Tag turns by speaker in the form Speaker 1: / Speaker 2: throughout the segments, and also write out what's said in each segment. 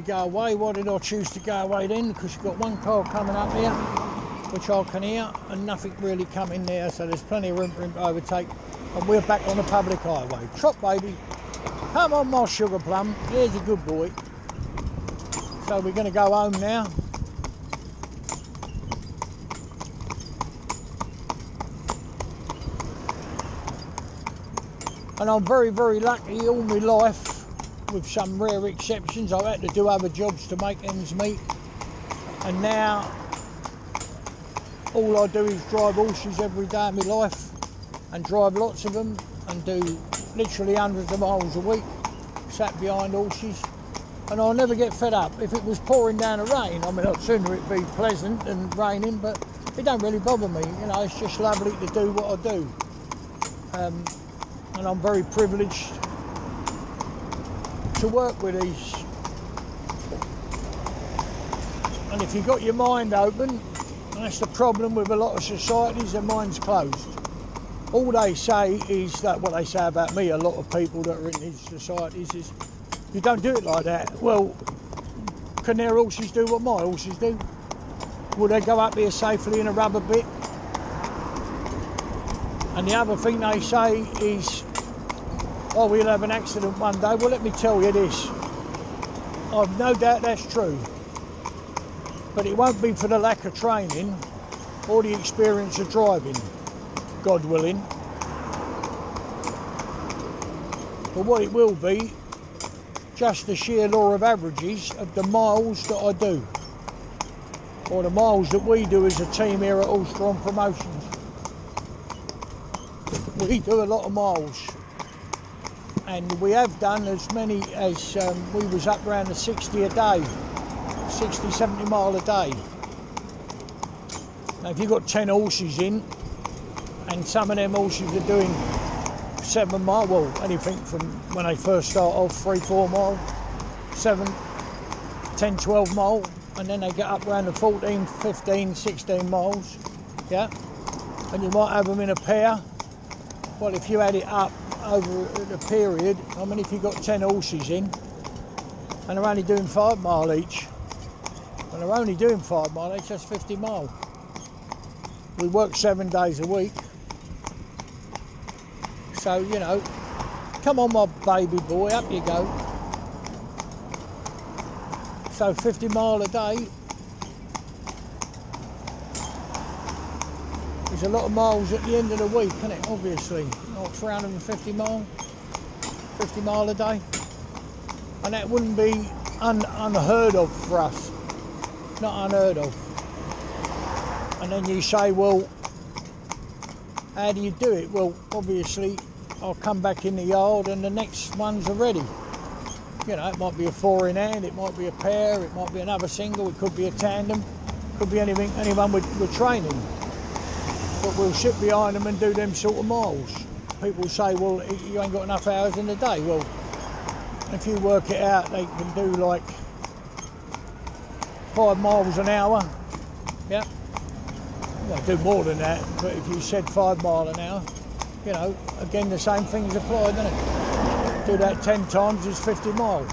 Speaker 1: we go away. Why did I choose to go away then? Because you've got one car coming up here, which I can hear, and nothing really coming there, so there's plenty of room for him to overtake. And we're back on the public highway. Trot, baby. Come on, my sugar plum. There's a good boy. So we're going to go home now. And I'm very, very lucky all my life, with some rare exceptions. I've had to do other jobs to make ends meet. And now, all I do is drive horses every day of my life, and drive lots of them, and do literally hundreds of miles a week, sat behind horses. And I'll never get fed up. If it was pouring down the rain, I mean, I'd sooner it be pleasant than raining, but it don't really bother me. You know, it's just lovely to do what I do. And I'm very privileged to work with these. And if you've got your mind open, and that's the problem with a lot of societies, their mind's closed. All they say is that, what they say about me, a lot of people that are in these societies, is you don't do it like that. Well, can their horses do what my horses do? Will they go up here safely in a rubber bit? And the other thing they say is, oh, we'll have an accident one day. Well, let me tell you this. I've no doubt that's true. But it won't be for the lack of training or the experience of driving, God willing. But what it will be, just the sheer law of averages of the miles that I do, or the miles that we do as a team here at All Strong Promotions. We do a lot of miles, and we have done as many as, we was up around the 60 a day, 60, 70 mile a day. Now if you've got 10 horses in, and some of them horses are doing 7 mile, well, anything from when they first start off, 3, 4 mile, 7, 10, 12 mile, and then they get up around the 14, 15, 16 miles, yeah? And you might have them in a pair. Well, if you add it up over the period, I mean, if you've got 10 horses in, and they're only doing 5 mile each, and they're only doing 5 mile each, that's 50 mile. We work 7 days a week. So, you know, come on, my baby boy, up you go. So 50 mile a day is a lot of miles at the end of the week, isn't it? Obviously, not 350 mile, 50 mile a day. And that wouldn't be unheard of for us, not unheard of. And then you say, well, how do you do it? Well, obviously, I'll come back in the yard and the next ones are ready. You know, it might be a 4 in hand, it might be a pair, it might be another single, it could be a tandem, it could be anything, anyone with training. But we'll sit behind them and do them sort of miles. People say, well, you ain't got enough hours in the day. Well, if you work it out, they can do like 5 miles an hour. Yeah. Well, do more than that, but if you said 5 mile an hour, you know, again, the same things apply, doesn't it? Do that 10 times is 50 miles.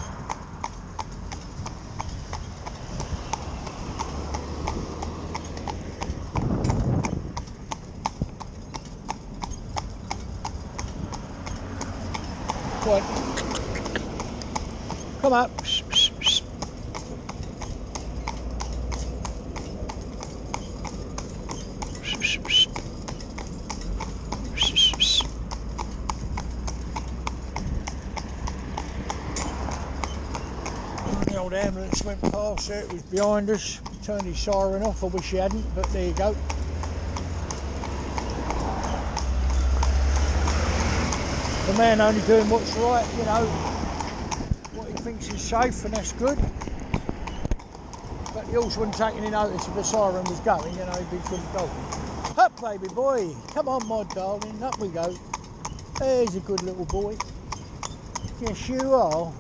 Speaker 1: What? Come up. The old ambulance went past there, it was behind us. Turned his siren off, I wish he hadn't, but there you go. The man only doing what's right, you know, what he thinks is safe, and that's good. But he also wouldn't take any notice if the siren was going, you know, he'd be good dog. Up, baby boy, come on, my darling, up we go. There's a good little boy. Yes, you are.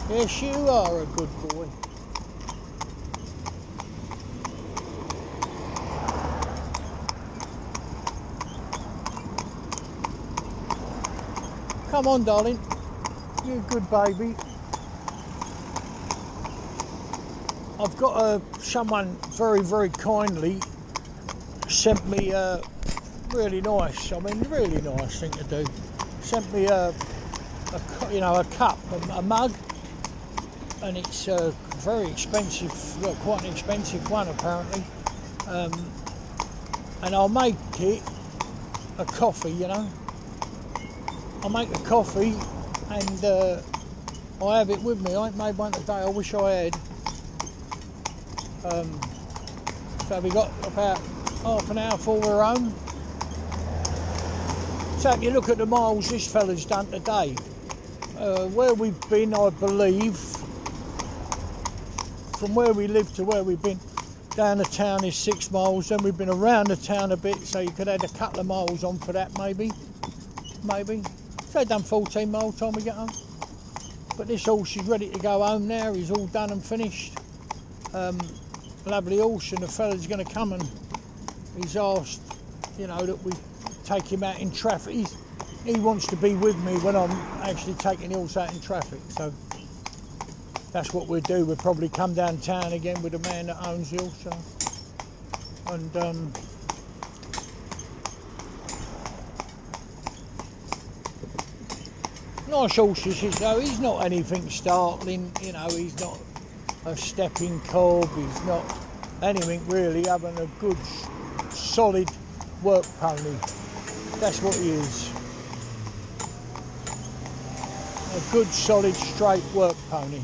Speaker 1: Yes, you are a good boy. Come on, darling. You good baby. I've got someone very, very kindly sent me really nice, really nice thing to do. Sent me a cup, a mug, and it's very expensive, well, quite an expensive one apparently. And I'll make it a coffee, I'll make a coffee and I have it with me. I ain't made one today, I wish I had. So we got about half an hour before we're home. So if you look at the miles this fella's done today, where we've been, I believe, from where we live to where we've been, down the town is 6 miles, then we've been around the town a bit, so you could add a couple of miles on for that maybe. So done 14 miles time we get home. But this horse is ready to go home now, he's all done and finished. Lovely horse, and the fella's going to come and he's asked, that we take him out in traffic. He wants to be with me when I'm actually taking the horse out in traffic, so that's what we'll do. We'll probably come downtown again with the man that owns the horse. And nice horses, though. He's not anything startling, he's not a stepping cob, he's not anything really other than a good, solid work pony. That's what he is. A good, solid, straight work pony.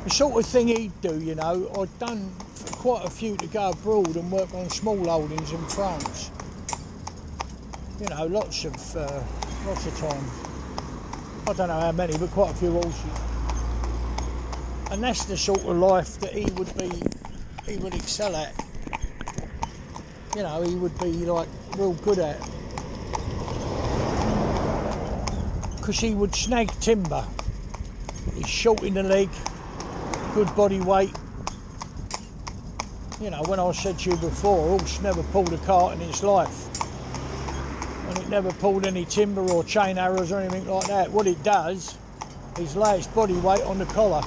Speaker 1: The sort of thing he'd do, I've done quite a few to go abroad and work on small holdings in France. Lots of times. I don't know how many, but quite a few horses. And that's the sort of life that he would excel at. He would be like real good at. Because he would snag timber. He's short in the leg, good body weight. When I said to you before, a horse never pulled a cart in its life. And it never pulled any timber or chain arrows or anything like that. What it does is lay its body weight on the collar.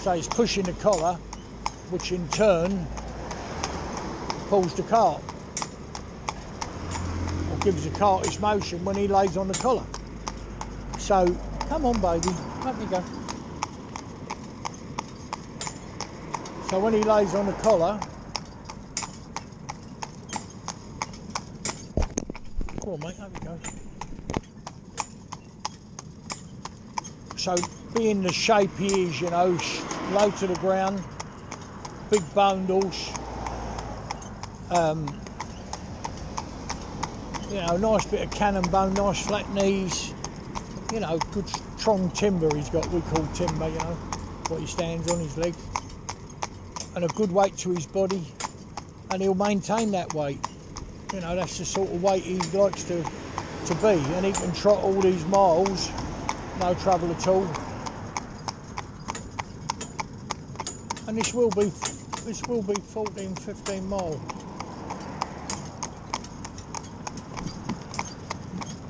Speaker 1: So it's pushing the collar, which in turn pulls the cart. Or gives the cart its motion when he lays on the collar. So, come on baby, up you go. So when he lays on the collar, come on mate, up you go. So being the shape he is, low to the ground, big boned horse, nice bit of cannon bone, nice flat knees, good strong timber he's got, we call timber, what he stands on his leg, and a good weight to his body, and he'll maintain that weight. That's the sort of weight he likes to be, and he can trot all these miles, no trouble at all. And this will be 14, 15 miles.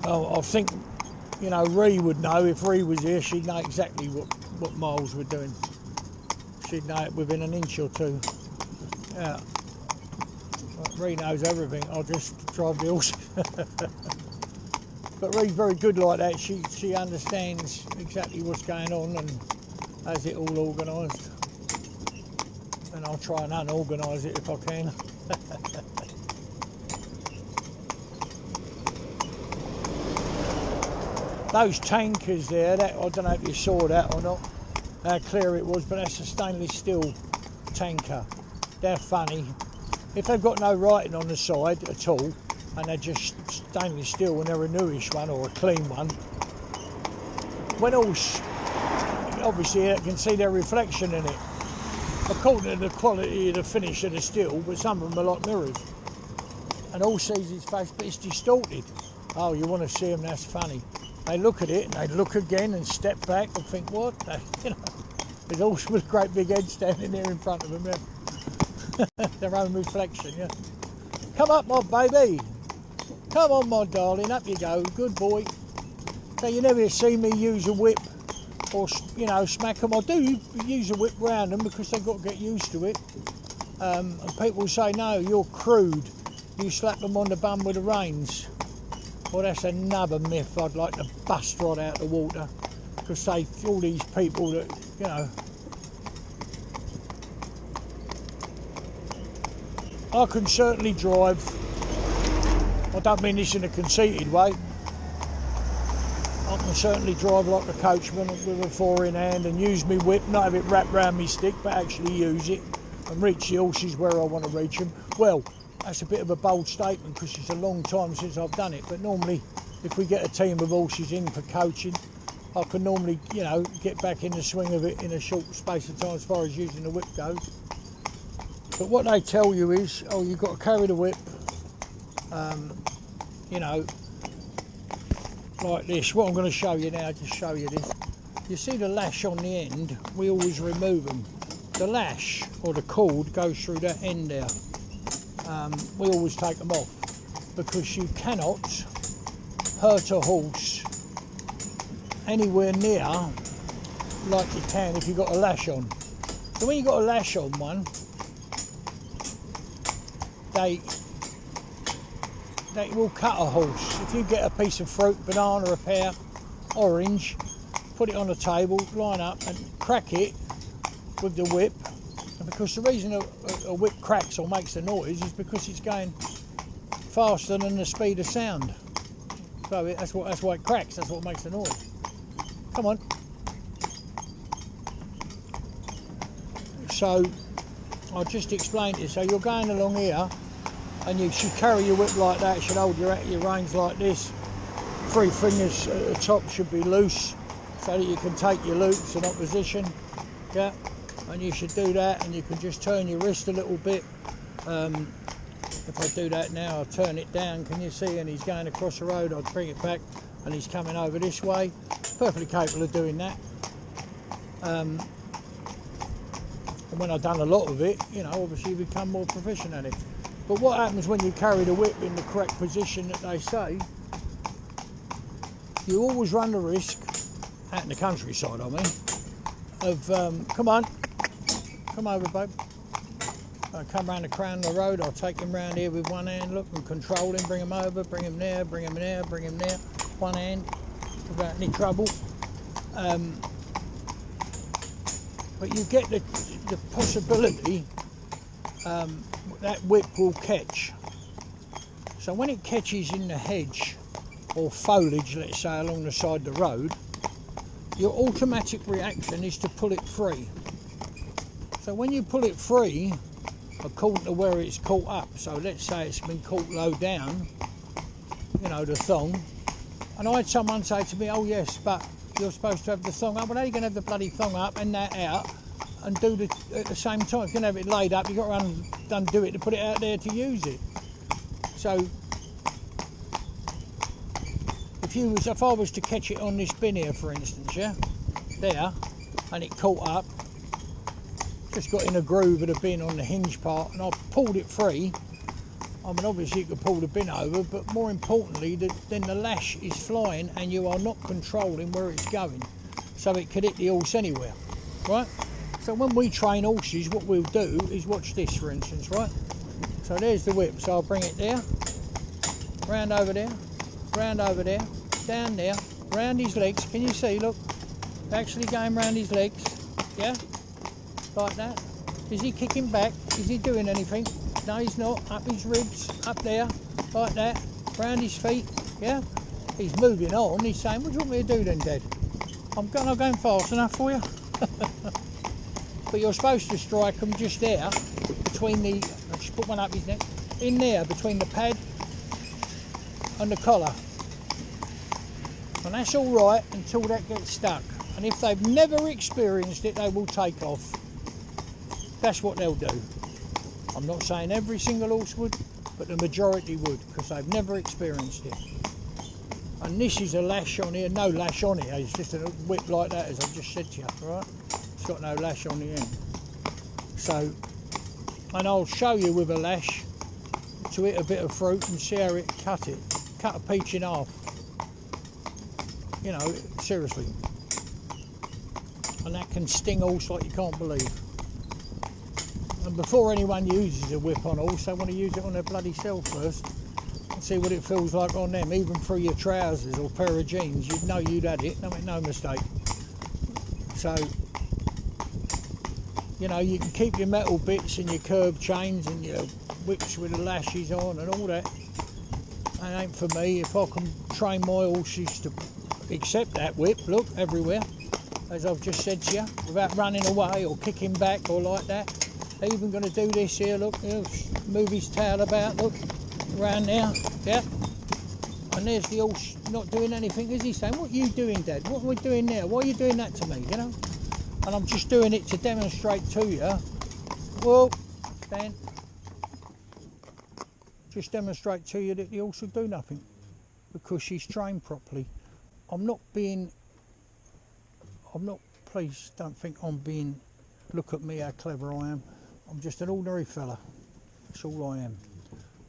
Speaker 1: Oh, I think, Ree would know. If Ree was here, she'd know exactly what miles we're doing. She'd know it within an inch or two. Yeah. But Ree knows everything. I'll just drive the horse. But Ree's very good like that. She understands exactly what's going on and has it all organised. And I'll try and unorganise it if I can. Those tankers there, I don't know if you saw that or not, how clear it was, but that's a stainless steel tanker. They're funny. If they've got no writing on the side at all, and they're just stainless steel and they're a newish one or a clean one, when obviously you can see their reflection in it, according to the quality of the finish of the steel, but some of them are like mirrors. And all sees his face, but it's distorted. Oh, you want to see them, that's funny. They look at it and they look again and step back and think, what? There's a horse with a great big head standing there in front of them, yeah. Their own reflection, yeah. Come up, my baby. Come on, my darling, up you go. Good boy. So you never see me use a whip or you know, smack them. I do use a whip round them because they've got to get used to it. And people say, no, you're crude, you slap them on the bum with the reins. Well, that's another myth I'd like to bust right out the water, because all these people that, you know, I can certainly drive. I don't mean this in a conceited way. I can certainly drive like a coachman with a 4 in hand and use my whip, not have it wrapped round my stick, but actually use it and reach the horses where I want to reach them. Well, that's a bit of a bold statement because it's a long time since I've done it, but normally if we get a team of horses in for coaching, I can normally, you know, get back in the swing of it in a short space of time as far as using the whip goes. But what they tell you is, oh, you've got to carry the whip, you know, like this. What I'm going to show you now, just show you this. You see the lash on the end, we always remove them. The lash or the cord goes through that end there. We always take them off because you cannot hurt a horse anywhere near like you can if you've got a lash on. So when you've got a lash on one, they will cut a horse. If you get a piece of fruit, banana, a pear, orange, put it on the table, line up and crack it with the whip. And because the reason a whip cracks or makes a noise is because it's going faster than the speed of sound. So that's why it cracks, that's what makes the noise. Come on. So I'll just explain it. So you're going along here and you should carry your whip like that, you should hold your reins like this. 3 fingers at the top should be loose so that you can take your loops in opposition. Yeah, and you should do that, and you can just turn your wrist a little bit. If I do that now, I'll turn it down, can you see? And he's going across the road, I'll bring it back and he's coming over this way. Perfectly capable of doing that. And when I've done a lot of it, you know, obviously you become more proficient at it. But what happens when you carry the whip in the correct position that they say, you always run the risk, out in the countryside I mean, of, come on, come over babe. I'll come round the crown of the road, I'll take him round here with one hand, look, and control him, bring him over, bring him there, bring him there, bring him there, one hand, without any trouble. But you get the possibility that whip will catch. So when it catches in the hedge or foliage, let's say along the side of the road, your automatic reaction is to pull it free. So when you pull it free, according to where it's caught up, so let's say it's been caught low down, you know, the thong, and I had someone say to me, oh yes, but you're supposed to have the thong up. Well, how are you going to have the bloody thong up and that out and do it at the same time? If you're going to have it laid up, you've got to undo it to put it out there to use it. So if I was to catch it on this bin here, for instance, yeah, there, and it caught up, just got in a groove of the bin on the hinge part, and I pulled it free. I mean, obviously you could pull the bin over, but more importantly, then the lash is flying and you are not controlling where it's going, so it could hit the horse anywhere, right? So when we train horses, what we'll do is watch this, for instance, right? So there's the whip, so I'll bring it there, round over there, down there, round his legs. Can you see, look, actually going round his legs, yeah, like that. Is he kicking back? Is he doing anything? No, he's not. Up his ribs, up there, like that, round his feet, yeah. He's moving on. He's saying, what do you want me to do then, Dad? I'm not going fast enough for you. But you're supposed to strike them just there, between the, I'll just put one up his neck, in there, between the pad and the collar. And that's all right until that gets stuck. And if they've never experienced it, they will take off. That's what they'll do. I'm not saying every single horse would, but the majority would, because they've never experienced it. And this is a lash on here, no lash on here, it's just a whip like that, as I've just said to you, right? It's got no lash on the end. So, and I'll show you with a lash to hit a bit of fruit and see how it cut it. Cut a peach in half. You know, seriously. and that can sting horse like you can't believe. And before anyone uses a whip on horse, they want to use it on their bloody self first and see what it feels like on them, even through your trousers or pair of jeans. You'd know you'd had it, don't make no mistake. So, you know, you can keep your metal bits and your curb chains and your whips with the lashes on and all that. That ain't for me. If I can train my horses to accept that whip, look, everywhere, as I've just said to you, without running away or kicking back or like that. Even going to do this here, look, move his tail about, look, around there, yeah. And there's the horse not doing anything, is he? Saying, what are you doing, Dad? What are we doing there? Why are you doing that to me, you know? And I'm just doing it to demonstrate to you, well, stand, just demonstrate to you that the horse will do nothing because she's trained properly. Please don't think I'm being, look at me how clever I am. I'm just an ordinary fella, that's all I am.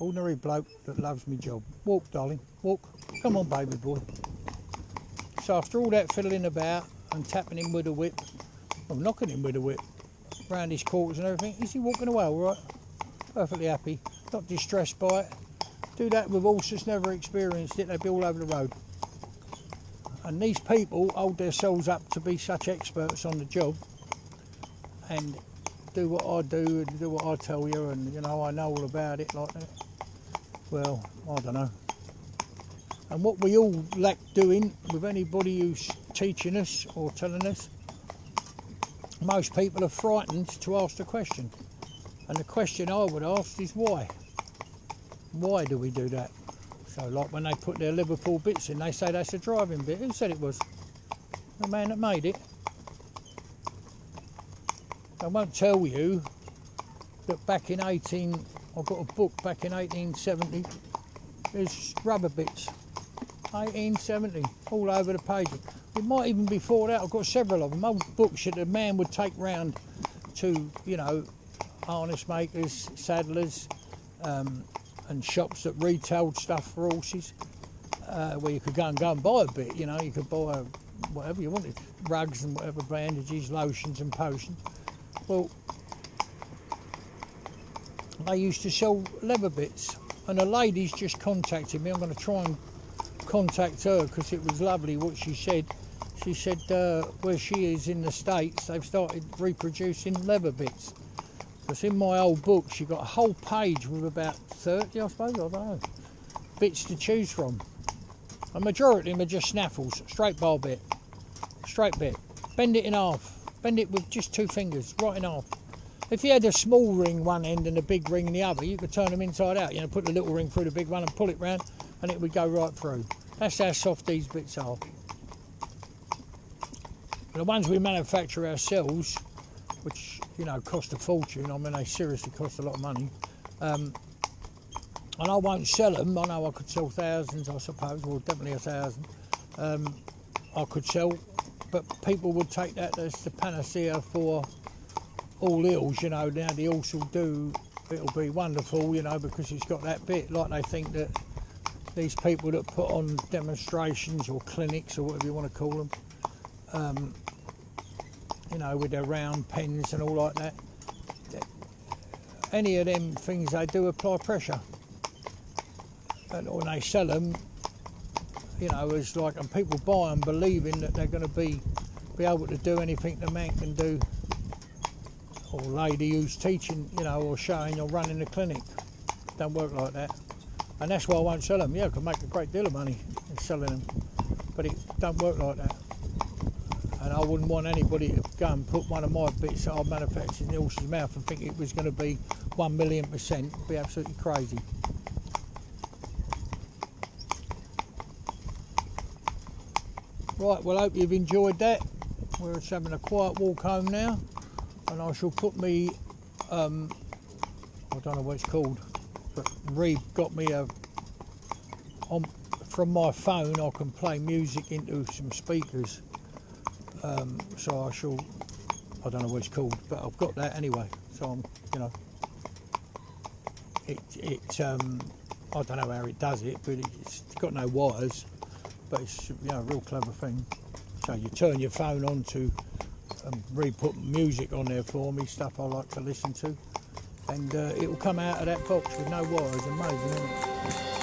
Speaker 1: Ordinary bloke that loves me job. Walk, darling, walk. Come on, baby boy. So after all that fiddling about and tapping him with a whip, I'm knocking him with a whip, round his quarters and everything, is he walking away all right? Perfectly happy, not distressed by it. Do that with horses never experienced it, they'd be all over the road. And these people hold themselves up to be such experts on the job and do what I do and do what I tell you, and you know, I know all about it like that. Well, I don't know. And what we all lack doing with anybody who's teaching us or telling us, most people are frightened to ask the question. And the question I would ask is why? Why do we do that? So like when they put their Liverpool bits in, they say that's a driving bit. Who said it was? The man that made it. I won't tell you that back in I got a book back in 1870, there's rubber bits, 1870, all over the page. It might even be before that. I've got several of them, old books that a man would take round to, you know, harness makers, saddlers, and shops that retailed stuff for horses, where you could go and buy a bit, you know, you could buy whatever you wanted, rugs and whatever, bandages, lotions and potions. Well, they used to sell leather bits, and a lady's just contacted me. I'm going to try and contact her because it was lovely what she said. She said where she is in the States, they've started reproducing leather bits. Because in my old book, she got a whole page with about 30, I suppose, I don't know, bits to choose from. A majority of them are just snaffles, straight bar bit, straight bit. Bend it in half. Bend it with just 2 fingers, right in half. If you had a small ring one end and a big ring in the other, you could turn them inside out. You know, put the little ring through the big one and pull it round, and it would go right through. That's how soft these bits are. The ones we manufacture ourselves, which, you know, cost a fortune. I mean, they seriously cost a lot of money. And I won't sell them. I know I could sell thousands, I suppose, or definitely 1,000. I could sell. But people would take that as the panacea for all ills, you know. Now the horse will do, it'll be wonderful, you know, because it's got that bit. Like they think that these people that put on demonstrations or clinics or whatever you want to call them, you know, with their round pens and all like that, any of them things they do apply pressure. And when they sell them, you know, it's like, and people buy them believing that they're going to be able to do anything the man can do, or lady who's teaching, you know, or showing or running the clinic. Don't work like that. And that's why I won't sell them. Yeah, I can make a great deal of money in selling them, but it don't work like that. And I wouldn't want anybody to go and put one of my bits that I manufactured in the horse's mouth and think it was going to be 1,000,000%. It'd be absolutely crazy. Right, well, I hope you've enjoyed that. We're just having a quiet walk home now, and I shall put me, I don't know what it's called, but Reed got me from my phone I can play music into some speakers, so I don't know what it's called, but I've got that anyway, so I'm, you know, I don't know how it does it, but it's got no wires. But it's, you know, a real clever thing. So you turn your phone on to and re-put music on there for me, stuff I like to listen to, and it will come out of that box with no wires. Amazing, isn't it?